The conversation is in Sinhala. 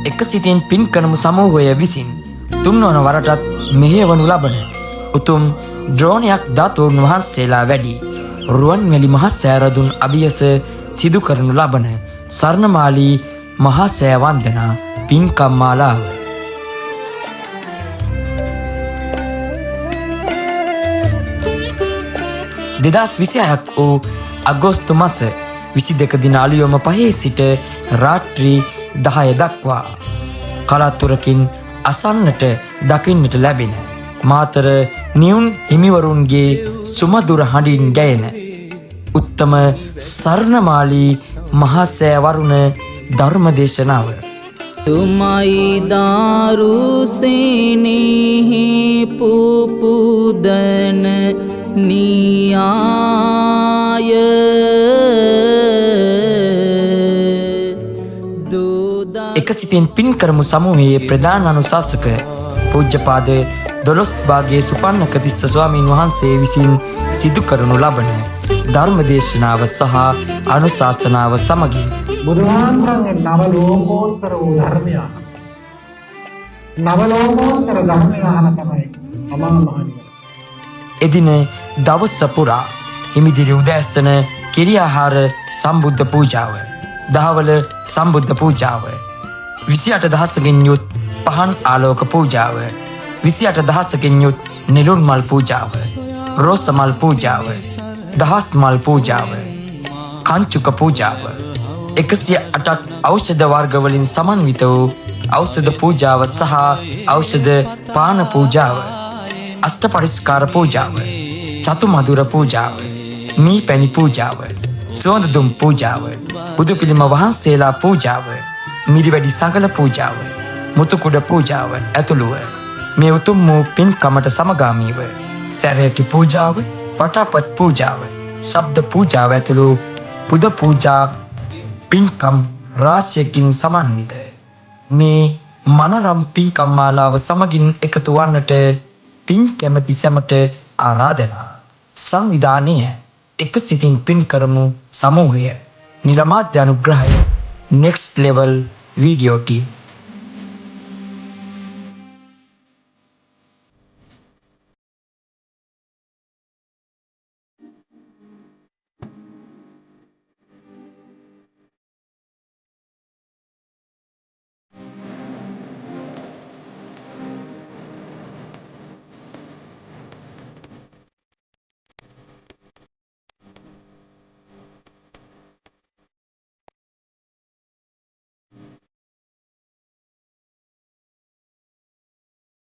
එක සිතින් පින් කරමු සමූහය විසින් තුන්වන වරටත් මෙහෙයවනු ලබන උතුම් ද්‍රෝණයක් ධාතුන් වහන්සේලා වැඩි රුවන්වැලි මහා සෑරදුන් අභියස සිදු කරනු ලබන සර්ණමාලී මහා සෑ වන්දනා පින්කම් මාලාව 2026 වූ අගෝස්තු මාස 22 දින අලුයම 5 සිට රාත්‍රී 10 දක්වා කලාතුරකින් අසන්නට දකින්නට ලැබෙන මාතර නියුන් හිමිවරුන්ගේ සුමధుර හඬින් ගැයෙන උත්තම සර්ණමාලී මහා සෑ වරුණ ධර්මදේශනාව තුමයි දාරුසේනෙහි පුපුදන නියාය එක සිතින් පින් කරමු සමූහයේ ප්‍රධාන අනුශාසක පූජ්‍යපාද දොළොස් භාගයේ සුපන්නක තිස්ස ස්වාමීන් වහන්සේ විසින් සිදු කරනු ලබන ධර්මදේශනාව සහ අනුශාසනාව සමගින් බුදුහාමුදුරන්ගේ නවලෝකෝත්තර වූ ධර්මය නවලෝකෝත්තර ධර්මය අහන තමයි අමා මහ නිවන. එදින දවස පුරා හිමිදිරි උදෑසන කිරියාහාර සම්බුද්ධ පූජාව, දහවල සම්බුද්ධ පූජාව, 28 දහසකින් යුත් පහන් ආලෝක පූජාව, 28 දහසකින් යුත් නිලුන් මල් පූජාව, රෝස මල් පූජාව, දහස් මල් පූජාව, කංචුක පූජාව, 108ක් ඖෂධ වර්ග වලින් සමන්විත වූ ඖෂධ පූජාව සහ ඖෂධ පාන පූජාව, අෂ්ට පරිස්කාර පූජාව, චතු මధుර පූජාව, මී පැණි පූජාව, සුවඳ දුම් පූජාව, බුදු පිළිම වහන්සේලා පූජාව, මිරිවැඩි සංගල පූජාව, මුතුකුඩ පූජාව ඇතුළුව මේ උතුම් වූ පින්කමට සමගාමීව සැරයටි පූජාව, වටාපත් පූජාව, ශබ්ද පූජාව ඇතුළු පුද පූජා පින්කම් රාශියකින් සමන්විත මේ මනරම් පින්කම් මාලාව සමගින් එකතු වන්නට පින් කැමැති සැමට ආරාධනා. සංවිධානය එක සිතින් පින් කරමු සමූහය. නිලමාධ්‍ය අනුග්‍රහය Next Level Video Team.